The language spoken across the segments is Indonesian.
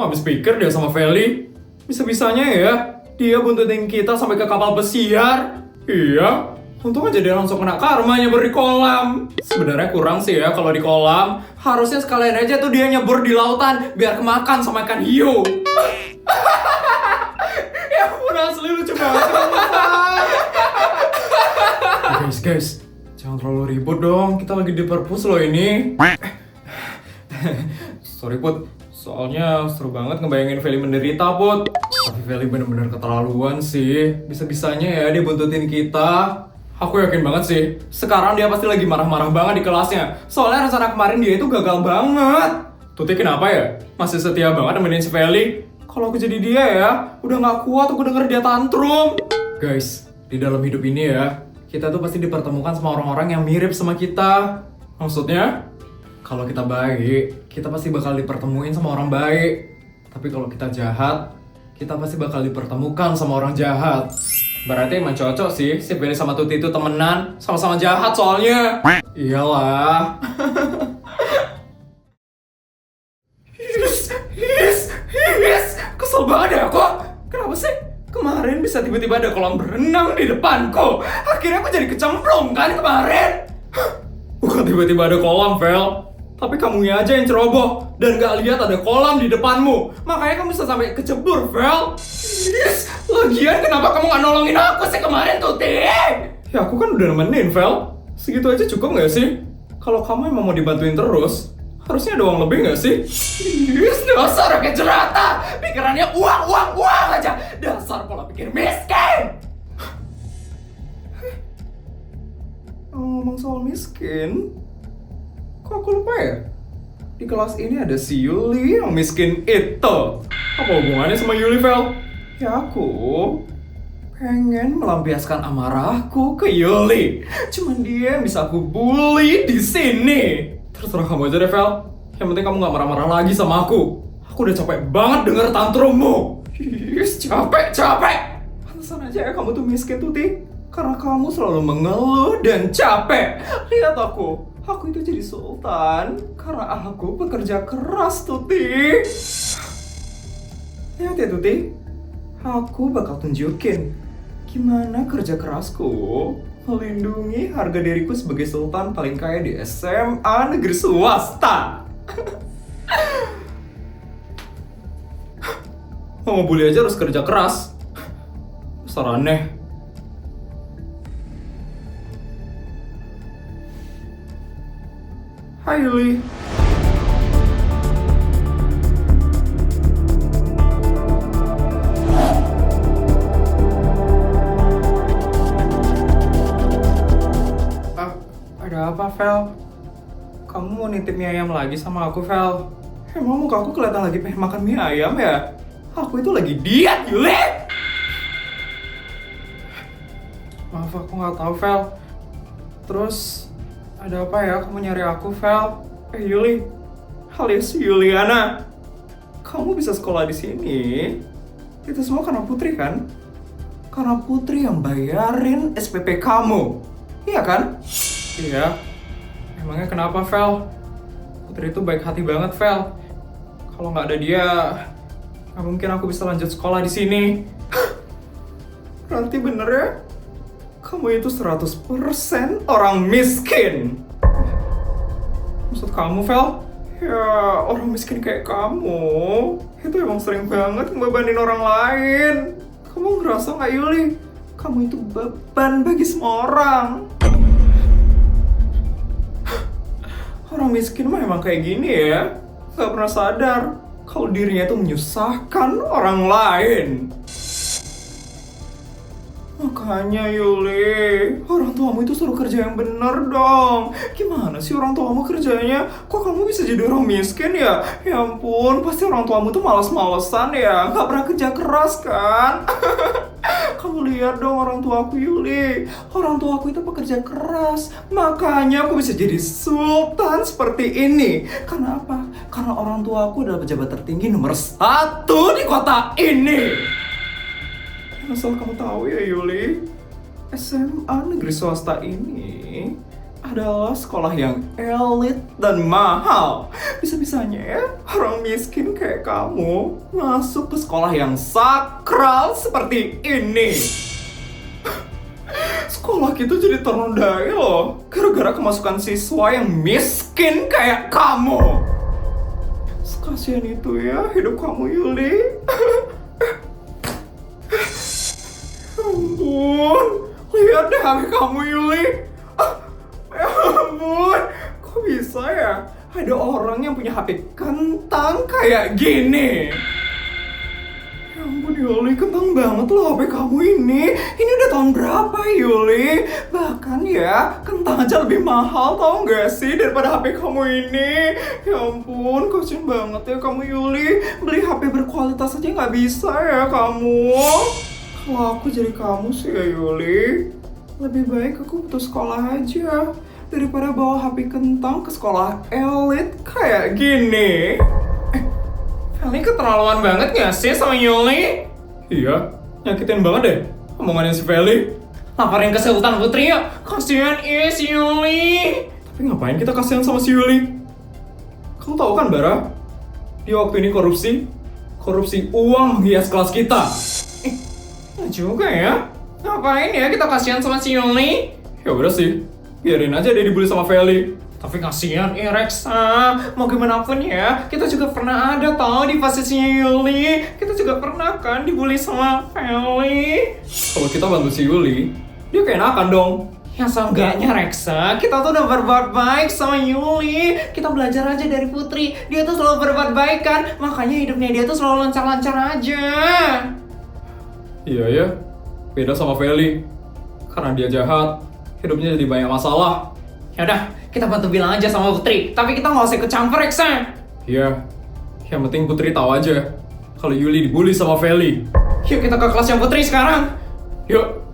Gak habis pikir dia sama Feli. Bisa-bisanya ya, dia buntutin kita sampai ke kapal pesiar. Iya, untung aja dia langsung kena karma nyebur di kolam. Sebenarnya kurang sih ya kalau di kolam. Harusnya sekalian aja tuh dia nyebur di lautan biar kemakan sama ikan hiu. Ya ampun, asli lucu banget. Guys, jangan terlalu ribut dong. Kita lagi di perpus loh ini. Sorry Put, soalnya seru banget ngebayangin Feli menderita Put. Tapi Feli bener-bener keterlaluan sih. Bisa-bisanya ya dia buntutin kita. Aku yakin banget sih, sekarang dia pasti lagi marah-marah banget di kelasnya. Soalnya rencana kemarin dia itu gagal banget. Tuti kenapa ya? Masih setia banget nemenin si Feli. Kalau aku jadi dia ya, udah gak kuat aku denger dia tantrum. Guys, di dalam hidup ini ya, kita tuh pasti dipertemukan sama orang-orang yang mirip sama kita. Maksudnya, kalau kita baik, kita pasti bakal dipertemuin sama orang baik. Tapi kalau kita jahat, kita pasti bakal dipertemukan sama orang jahat. Berarti emang cocok sih si Feli sama Tuti itu temenan, sama-sama jahat soalnya. Iyalah. Kesel banget ya aku. Kenapa sih? Kemarin bisa tiba-tiba ada kolam berenang di depanku. Akhirnya aku jadi kecemplung kan kemarin. Bukan tiba-tiba ada kolam, Vel. Tapi kamunya aja yang ceroboh dan gak lihat ada kolam di depanmu. Makanya kamu bisa sampai kecebur, Vel. Lagian kenapa kamu gak nolongin aku sih kemarin, Tuti? Ya aku kan udah nemenin, Vel. Segitu aja cukup gak sih? Kalau kamu emang mau dibantuin terus, harusnya ada uang lebih gak sih? Dasar kayak jerata. Pikirannya uang aja. Dasar pola pikir miskin. Ngomong soal miskin, kok aku lupa ya? Di kelas ini ada si Yuli yang miskin itu. Apa hubungannya sama Yuli, Vel? Ya aku pengen melampiaskan amarahku ke Yuli. Cuman dia yang bisa aku bully di sini. Terserah kamu aja deh, Vel. Yang penting kamu gak marah-marah lagi sama aku. Aku udah capek banget denger tantrummu. Capek. Pantesan aja ya kamu tuh miskin, Tuti. Karena kamu selalu mengeluh dan capek. Lihat aku itu jadi sultan karena aku bekerja keras, Tuti. Lihat ya, Tuti. Aku bakal tunjukin gimana kerja kerasku melindungi harga diriku sebagai sultan paling kaya di SMA negeri swasta. Mau ngebully aja harus kerja keras. Dasar aneh. Hai Yuli. Ada apa, Vel? Kamu mau nitip mie ayam lagi sama aku, Vel? Emang muka aku kelihatan lagi pengen makan mie ayam ya? Aku itu lagi diet, Yuli! Maaf, aku nggak tahu, Vel. Terus, ada apa ya kamu nyari aku, Vel? Yuli, alias Yuliana. Kamu bisa sekolah di sini. Itu semua karena Putri, kan? Karena Putri yang bayarin SPP kamu. Iya kan? Iya. Emangnya kenapa, Vel? Putri itu baik hati banget, Vel. Kalau nggak ada dia, nggak mungkin aku bisa lanjut sekolah di sini. Berarti bener ya? Kamu itu 100% orang miskin. Maksud kamu, Vel? Ya, orang miskin kayak kamu itu emang sering banget ngebebanin orang lain. Kamu ngerasa nggak, Yuli? Kamu itu beban bagi semua orang. Orang miskin mah emang kayak gini ya. Gak pernah sadar kalau dirinya itu menyusahkan orang lain. Makanya Yuli, orang tuamu itu suruh kerja yang bener dong. Gimana sih orang tuamu kerjanya? Kok kamu bisa jadi orang miskin ya? Ya ampun, pasti orang tuamu tuh malas-malesan ya. Gak pernah kerja keras kan? Kamu lihat dong orang tuaku, Yuli. Orang tuaku itu pekerja keras. Makanya aku bisa jadi sultan seperti ini. Karena apa? Karena orang tuaku adalah pejabat tertinggi nomor 1 di kota ini. Asal kamu tahu ya, Yuli, SMA negeri swasta ini adalah sekolah yang elit dan mahal. Bisa-bisanya ya, orang miskin kayak kamu masuk ke sekolah yang sakral seperti ini. Sekolah kita jadi ternodai loh, gara-gara kemasukan siswa yang miskin kayak kamu. Sekasian itu ya hidup kamu, Yuli. Ya ampun, lihat deh HP kamu, Yuli. Ya ampun, kok bisa ya ada orang yang punya HP kentang kayak gini? Ya ampun Yuli, kentang banget loh HP kamu ini. Ini udah tahun berapa Yuli? Bahkan ya, kentang aja lebih mahal tau gak sih daripada HP kamu ini. Ya ampun, kasian banget ya kamu Yuli. Beli HP berkualitas aja gak bisa ya kamu. Kalau aku jadi kamu sih ya Yuli, lebih baik aku putus sekolah aja daripada bawa HP kentang ke sekolah elit kayak gini. Feli keterlaluan banget gak sih sama Yuli? Iya, nyakitin banget deh omongannya si Feli. Laporin ke Sultan Putri ya, kasihan si Yuli. Tapi ngapain kita kasihan sama si Yuli? Kamu tahu kan Bara, dia waktu ini korupsi uang menghias kelas kita. Nggak juga ya, ngapain ya kita kasihan sama si Yuli? Ya udah sih, biarin aja dia dibully sama Feli. Tapi kasihan Reksa, mau gimana pun ya, kita juga pernah ada tau di posisinya Yuli. Kita juga pernah kan dibully sama Feli. Kalau kita bantu si Yuli, dia keenakan dong. Ya seenggaknya Reksa, kita tuh udah berbuat baik sama Yuli. Kita belajar aja dari Putri, dia tuh selalu berbuat baik kan. Makanya hidupnya dia tuh selalu lancar-lancar aja. Iya ya, beda sama Feli. Karena dia jahat, hidupnya jadi banyak masalah. Yaudah, kita bantu bilang aja sama Putri, tapi kita nggak usah ikut campur, Reksa. Iya, yang penting Putri tahu aja kalau Yuli dibully sama Feli. Yuk kita ke kelasnya Putri sekarang. Yuk.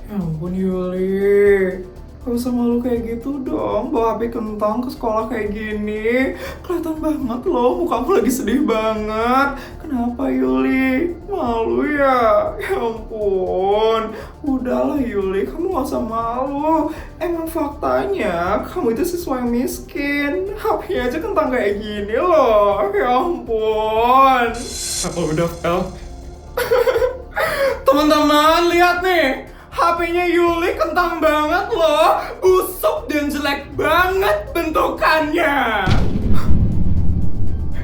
Ya ampun Yuli, gak usah malu kayak gitu dong, bawa HP kentang ke sekolah kayak gini. Kelihatan banget loh, mukamu lagi sedih banget. Kenapa Yuli? Malu ya? Ya ampun. Udahlah Yuli, kamu gak usah malu. Emang faktanya, kamu itu siswa yang miskin. HP-nya aja kentang kayak gini loh. Ya ampun. Apa udah, Fel? Teman-teman, lihat nih. HP-nya Yuli kentang banget loh. Busuk dan jelek banget bentukannya.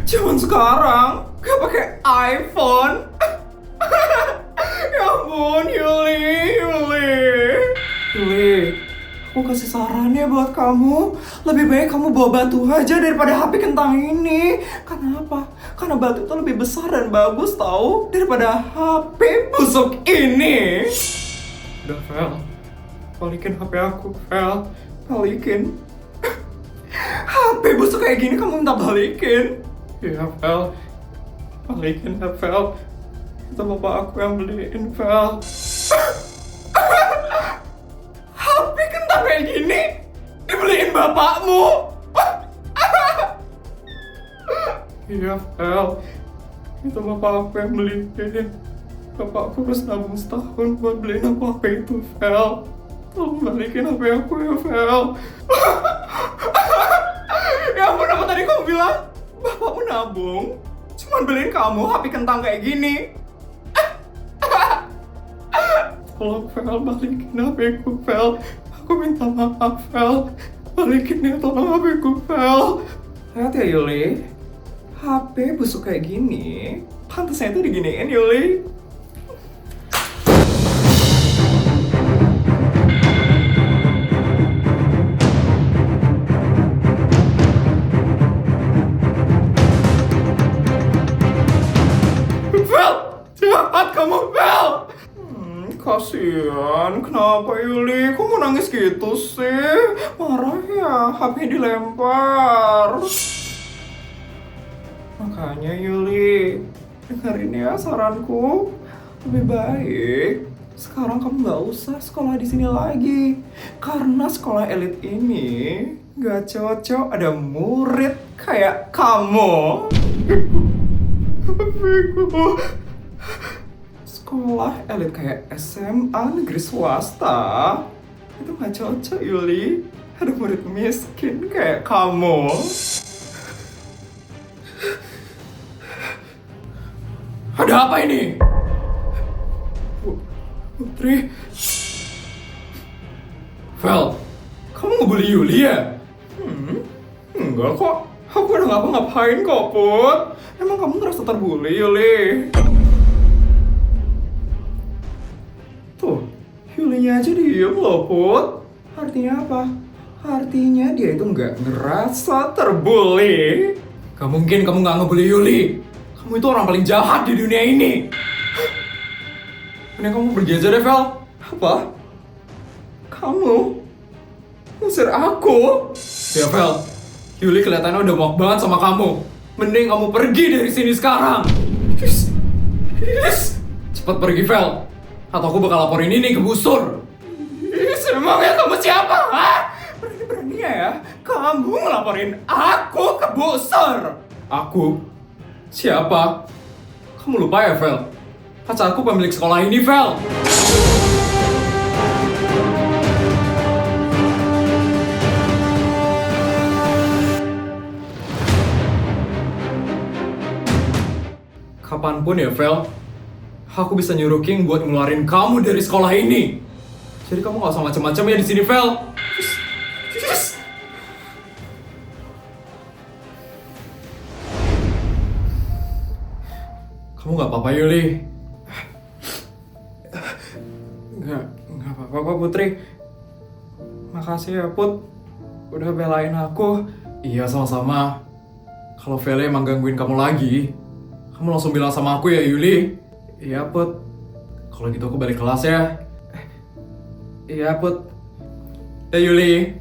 Zaman sekarang gak pakai iPhone. Ya ampun Yuli. Yuli, aku kasih saran ya buat kamu. Lebih baik kamu bawa batu aja daripada HP kentang ini. Kenapa? Karena batu itu lebih besar dan bagus tau daripada HP busuk ini. Udah Fel, balikin HP aku Fel. Balikin. HP busuk kayak gini kamu minta balikin. Iya Fel, balikin ya Fel. Itu bapak aku yang beliin Fel. HP kentang kayak gini dibeliin bapakmu. Iya Fel, itu bapak aku yang beliin. Bapakku harus nabung setahun buat beliin aku HP itu, Fel. Tolong balikin HP aku ya, Fel. Ya ampun, apa tadi kamu bilang? Bapakmu nabung? Cuman beliin kamu HP kentang kayak gini? Tolong, Fel, balikin HP ku, Fel. Aku minta maaf, Fel. Balikin ya, tolong HP ku, Fel. Lihat ya, Yuli. HP busuk kayak gini, pantasnya itu diginiin, Yuli. Kamu Fel. Kasian, kenapa Yuli? Kok mau nangis gitu sih? Marah ya, HP dilempar. Makanya Yuli, dengerin ya saranku. Lebih baik sekarang kamu gak usah sekolah di sini lagi. Karena sekolah elit ini gak cocok ada murid kayak kamu. sekolah elit kayak SMA negeri swasta. Itu nggak cocok, Yuli. Ada murid miskin kayak kamu. Ada apa ini? Putri. Vel, kamu ngebully Yuli ya? Enggak kok. Aku udah ngapa-ngapain kok, Put. Emang kamu ngerasa terbully, Yuli? Tuh, Yulinya aja diem loh, Put. Artinya apa? Artinya dia itu nggak ngerasa terbully. Gak mungkin kamu nggak ngebully Yuli. Kamu itu orang paling jahat di dunia ini. Mending kamu pergi aja deh, Vel. Apa? Kamu ngusir aku? Ya, Vel. Yuli kelihatannya udah muak banget sama kamu. Mending kamu pergi dari sini sekarang. Cepat pergi, Vel. Atau aku bakal laporin ini ke busur. Emangnya kamu siapa? Berani-beraninya ya kamu ngelaporin aku ke busur. Aku? Siapa? Kamu lupa ya, Vel? Pacarku pemilik sekolah ini, Vel. Kapanpun ya, Vel, aku bisa nyuruh King buat ngeluarin kamu dari sekolah ini. Jadi kamu gak usah macam-macam ya di sini, Vel. Kamu gak apa-apa, Yuli? Gak apa-apa, Putri. Makasih ya, Put. Udah belain aku. Iya, sama-sama. Kalau Vele emang gangguin kamu lagi, kamu langsung bilang sama aku ya, Yuli. Iya, Put. Kalau gitu aku balik kelas ya. Iya, Put. Ya, Yuli.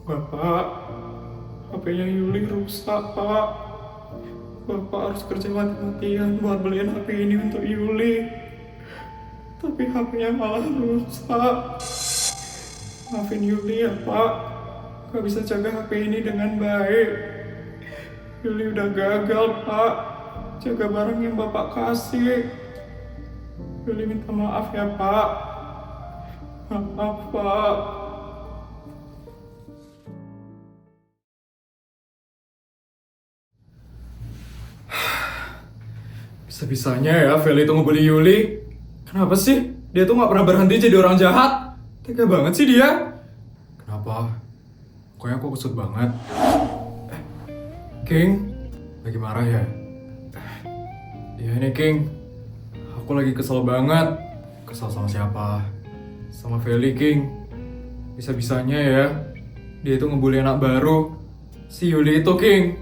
Bapak, HP-nya Yuli rusak, Pak. Bapak harus kerja mati-matian buat beliin HP ini untuk Yuli. Tapi HP-nya malah rusak. Maafin Yuli ya, Pak. Gak bisa jaga HP ini dengan baik. Yuli udah gagal, Pak. Jaga barang yang Bapak kasih. Yuli minta maaf ya, Pak. Maaf, Pak. Bisa-bisanya ya Feli itu ngebully Yuli. Kenapa sih? Dia tuh gak pernah berhenti jadi orang jahat. Tega banget sih dia. Kenapa? Pokoknya aku kusut banget. King, lagi marah ya? Ya ini King, aku lagi kesel banget. Kesel sama siapa? Sama Feli, King. Bisa-bisanya ya, dia itu ngebully anak baru, si Yuli itu, King.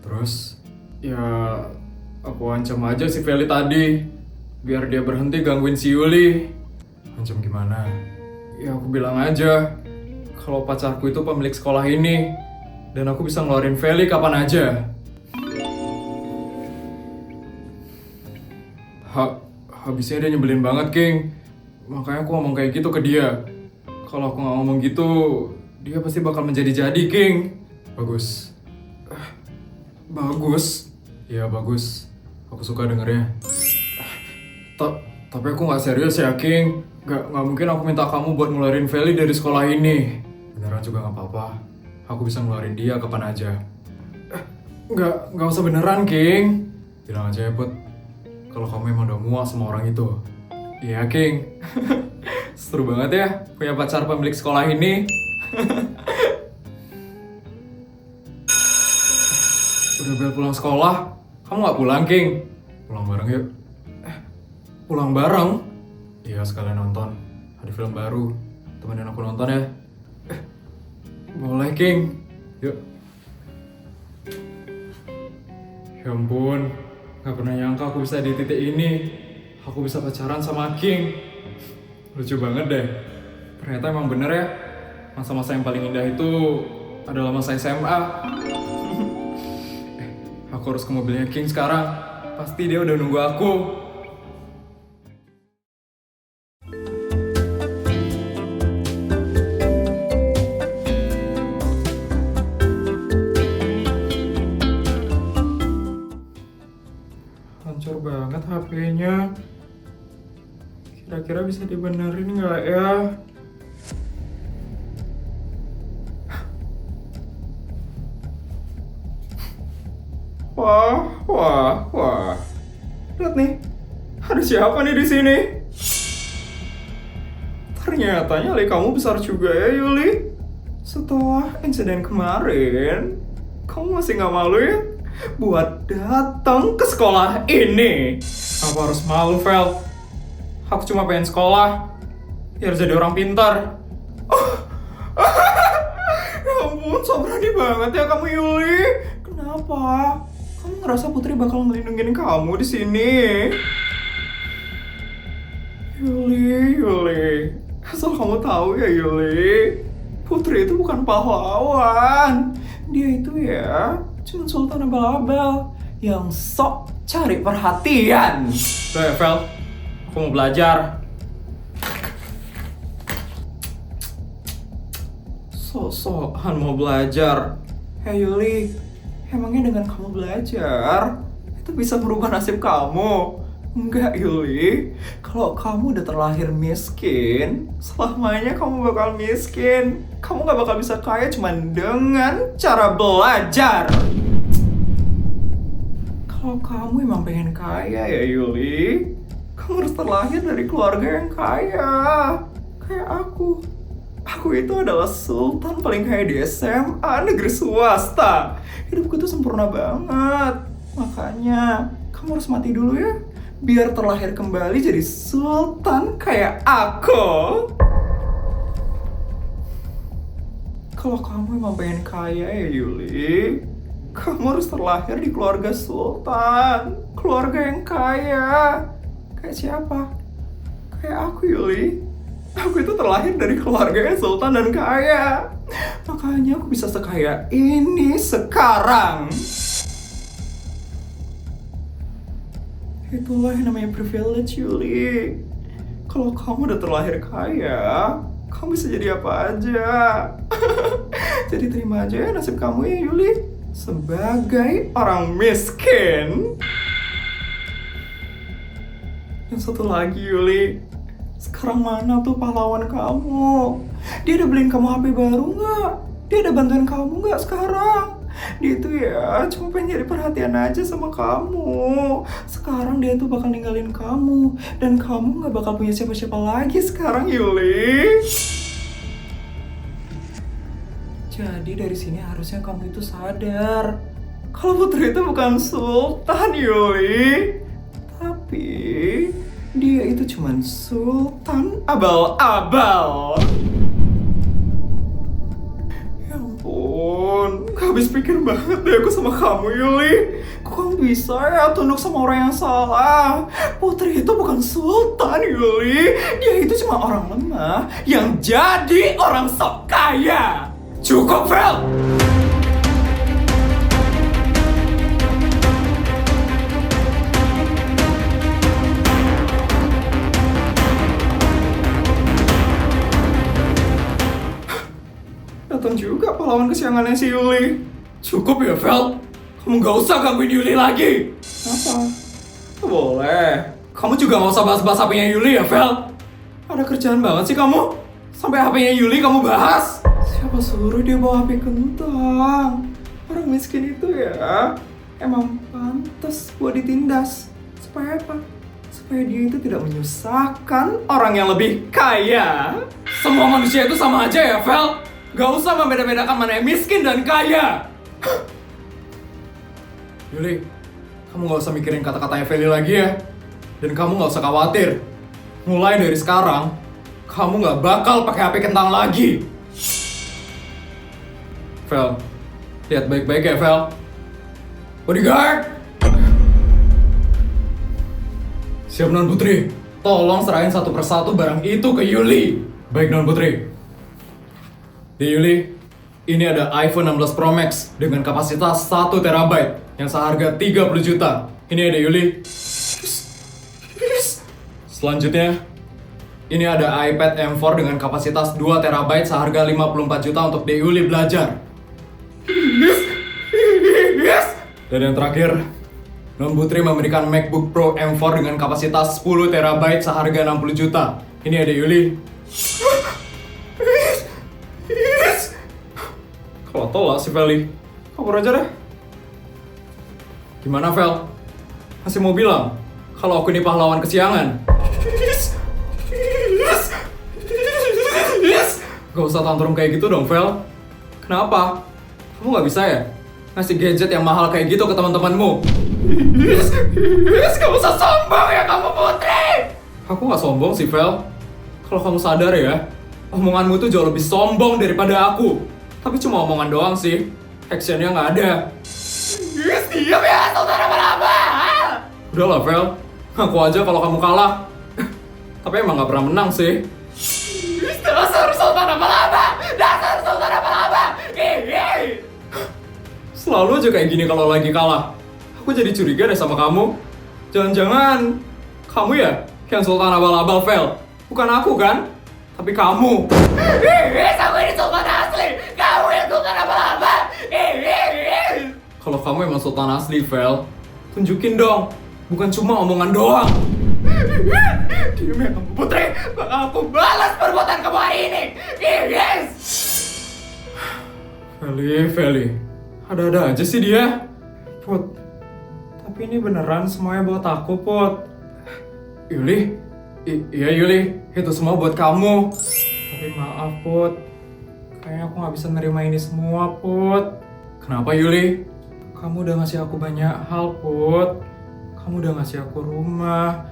Terus, ya aku ancam aja si Feli tadi, biar dia berhenti gangguin si Yuli. Ancam gimana? Ya aku bilang aja, kalau pacarku itu pemilik sekolah ini, dan aku bisa ngeluarin Feli kapan aja. Habisnya dia nyebelin banget, King. Makanya aku ngomong kayak gitu ke dia. Kalau aku nggak ngomong gitu, dia pasti bakal menjadi-jadi, King. Bagus. Bagus. Ya bagus. Aku suka dengernya. Tapi aku nggak serius ya, King. Nggak mungkin aku minta kamu buat ngeluarin Feli dari sekolah ini. Beneran juga nggak apa-apa. Aku bisa ngeluarin dia kapan aja. Nggak usah beneran, King. Bilang aja ya, Put. Kalau kamu emang udah muak sama orang itu. Iya, King. Seru banget ya punya pacar pemilik sekolah ini. Udah bel pulang sekolah. Kamu gak pulang, King? Pulang bareng yuk. Pulang bareng? Iya, sekalian nonton. Ada film baru. Temenin aku nonton ya. Boleh, King. Yuk. Ya ampun. Gak pernah nyangka aku bisa di titik ini. Aku bisa pacaran sama King. Lucu banget deh. Ternyata emang bener ya. Masa-masa yang paling indah itu adalah masa SMA. Aku harus ke mobilnya King sekarang. Pasti dia udah nunggu aku. Hancur banget HP-nya. Kira-kira bisa dibenerin nggak ya? Wah. Lihat nih, ada siapa nih di sini? Ternyata nyali kamu besar juga ya, Yuli. Setelah insiden kemarin, kamu masih nggak malu ya buat datang ke sekolah ini? Aku harus malu, Vel. Aku cuma pengen sekolah, biar jadi orang pintar. Ya ampun, so berani banget ya kamu, Yuli. Kenapa? Kamu ngerasa Putri bakal ngelindungin kamu di sini? Yuli. Asal kamu tahu ya, Yuli. Putri itu bukan pahlawan. Dia itu ya cuma sultan abal-abal yang sok cari perhatian. Tuh ya, Vel. Aku mau belajar. Sok-sokan mau belajar. Hey Yuli, emangnya dengan kamu belajar itu bisa merubah nasib kamu? Enggak, Yuli. Kalau kamu udah terlahir miskin, selamanya kamu bakal miskin. Kamu gak bakal bisa kaya cuma dengan cara belajar. Kalau kamu emang pengen kaya ya, Yuli, kamu harus terlahir dari keluarga yang kaya. Kayak aku. Aku itu adalah sultan paling kaya di SMA negeri swasta. Hidupku tuh sempurna banget. Makanya, kamu harus mati dulu ya, biar terlahir kembali jadi sultan kayak aku. Kalau kamu emang pengen kaya ya, Yuli, kamu harus terlahir di keluarga sultan. Keluarga yang kaya. Kayak siapa? Kayak aku, Yuli. Aku itu terlahir dari keluarga yang sultan dan kaya. Makanya aku bisa sekaya ini sekarang. Itulah yang namanya privilege, Yuli. Kalau kamu udah terlahir kaya, kamu bisa jadi apa aja. Jadi terima aja ya nasib kamu ya, Yuli. Sebagai orang miskin. Yang satu lagi, Yuli. Sekarang mana tuh pahlawan kamu? Dia udah beliin kamu HP baru nggak? Dia udah bantuin kamu nggak sekarang? Dia itu ya cuma pengen nyari perhatian aja sama kamu. Sekarang dia tuh bakal ninggalin kamu. Dan kamu nggak bakal punya siapa-siapa lagi sekarang, Yuli. Jadi dari sini harusnya kamu itu sadar kalau Putri itu bukan sultan, Yuli. Tapi dia itu cuman sultan abal-abal. Ya ampun, gak habis pikir banget deh aku sama kamu, Yuli. Kok kamu bisa ya tunduk sama orang yang salah? Putri itu bukan sultan, Yuli. Dia itu cuma orang lemah yang jadi orang sok kaya. Cukup, Vel! Datang juga pahlawan kesiangannya si Yuli. Cukup ya, Vel. Kamu gak usah gangguin Yuli lagi. Apa? Boleh. Kamu juga gak usah bahas-bahas HP-nya Yuli ya, Vel. Ada kerjaan banget sih kamu. Sampai HP-nya Yuli kamu bahas. Siapa suruh dia bawa HP kentang? Orang miskin itu ya emang pantas buat ditindas. Supaya apa? Supaya dia itu tidak menyusahkan orang yang lebih kaya. Semua manusia itu sama aja ya, Vel. Gak usah membeda-bedakan mana yang miskin dan kaya. Yuli, kamu gak usah mikirin kata-katanya Feli lagi ya. Dan kamu gak usah khawatir. Mulai dari sekarang, kamu gak bakal pakai HP kentang lagi. Vel, lihat baik-baik ya, Vel. Bodyguard! Siap, Non Putri. Tolong serahin satu persatu barang itu ke Yuli. Baik, Non Putri. Di Yuli, ini ada iPhone 16 Pro Max dengan kapasitas 1 TB yang seharga 30 juta. Ini ada Yuli. Selanjutnya, ini ada iPad M4 dengan kapasitas 2 TB seharga 54 juta untuk di Yuli belajar. Dan yang terakhir, Non Putri memberikan MacBook Pro M4 dengan kapasitas 10 TB seharga 60 juta. Ini ada Yuli. Kalau tolak si Feli, kabur aja deh. Gimana Fel? Masih mau bilang kalau aku ini pahlawan kesiangan? Gak usah tantrum kayak gitu dong Fel. Kenapa? Kamu gak bisa ya ngasih gadget yang mahal kayak gitu ke teman-temanmu? Gak usah sombong ya kamu Putri. Aku gak sombong sih Fel. Kalau kamu sadar ya, omonganmu tuh jauh lebih sombong daripada aku. Tapi cuma omongan doang sih, actionnya gak ada. Diam ya, saudara lama-lama. Udahlah Fel, ngaku aja kalau kamu kalah. Tapi emang gak pernah menang sih. Dasar saudara lama-lama. Dasar saudara lama-lama. Selalu aja kayak gini kalau lagi kalah. Aku jadi curiga deh sama kamu. Jangan-jangan kamu ya yang Sultan Abal-Abal, Fel. Bukan aku kan? Tapi kamu. Aku ini Sultan asli. Kamu yang Sultan Abal-Abal. Kalau kamu emang Sultan asli, Fel, tunjukin dong. Bukan cuma omongan doang. Diam ya kamu Putri. Bakal aku balas perbuatan kamu hari ini. Feli. Ada-ada aja sih dia. Put, tapi ini beneran semuanya buat aku, Put. Yuli? Iya Yuli, itu semua buat kamu. Tapi maaf, Put. Kayaknya aku gak bisa nerima ini semua, Put. Kenapa Yuli? Kamu udah ngasih aku banyak hal, Put. Kamu udah ngasih aku rumah,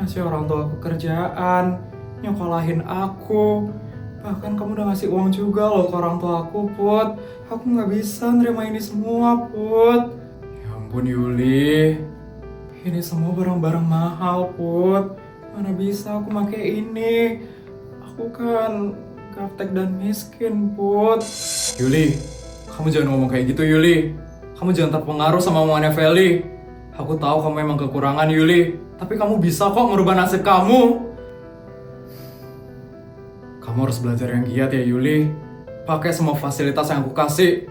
ngasih orang tua aku kerjaan, nyokolahin aku. Bahkan kamu udah ngasih uang juga loh ke orang tua aku, Put. Aku gak bisa nerima ini semua, Put. Ya ampun Yuli, ini semua barang-barang mahal, Put. Mana bisa aku pakai ini? Aku kan gaptek dan miskin, Put. Yuli, kamu jangan ngomong kayak gitu, Yuli. Kamu jangan terpengaruh sama omongannya Feli. Aku tahu kamu emang kekurangan, Yuli. Tapi kamu bisa kok merubah nasib kamu. Kamu harus belajar yang giat ya, Yuli. Pakai semua fasilitas yang aku kasih.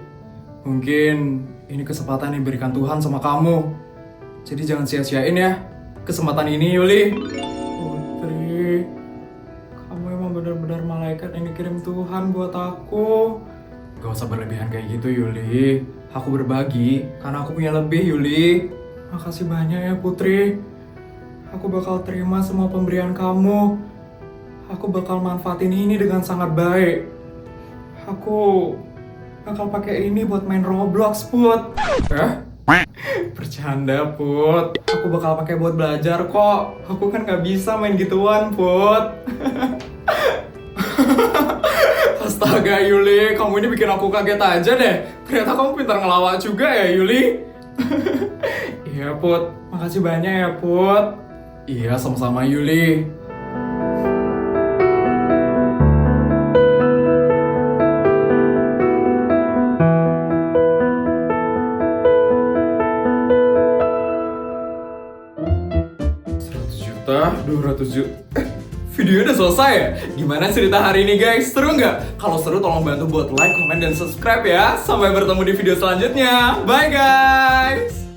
Mungkin ini kesempatan yang diberikan Tuhan sama kamu. Jadi jangan sia-siain ya kesempatan ini, Yuli. Putri, kamu emang benar-benar malaikat yang dikirim Tuhan buat aku. Gak usah berlebihan kayak gitu, Yuli. Aku berbagi karena aku punya lebih, Yuli. Makasih banyak ya, Putri. Aku bakal terima semua pemberian kamu. Aku bakal manfaatin ini dengan sangat baik. Aku bakal pakai ini buat main Roblox, Put. Bercanda, Put. Aku bakal pakai buat belajar kok. Aku kan gak bisa main gituan, Put. Astaga, Yuli. Kamu ini bikin aku kaget aja deh. Ternyata kamu pintar ngelawak juga ya, Yuli. Iya, Put. Makasih banyak ya, Put. Iya, sama-sama, Yuli. Videonya udah selesai ya? Gimana cerita hari ini guys? Seru nggak? Kalau seru tolong bantu buat like, comment, dan subscribe ya. Sampai bertemu di video selanjutnya. Bye guys!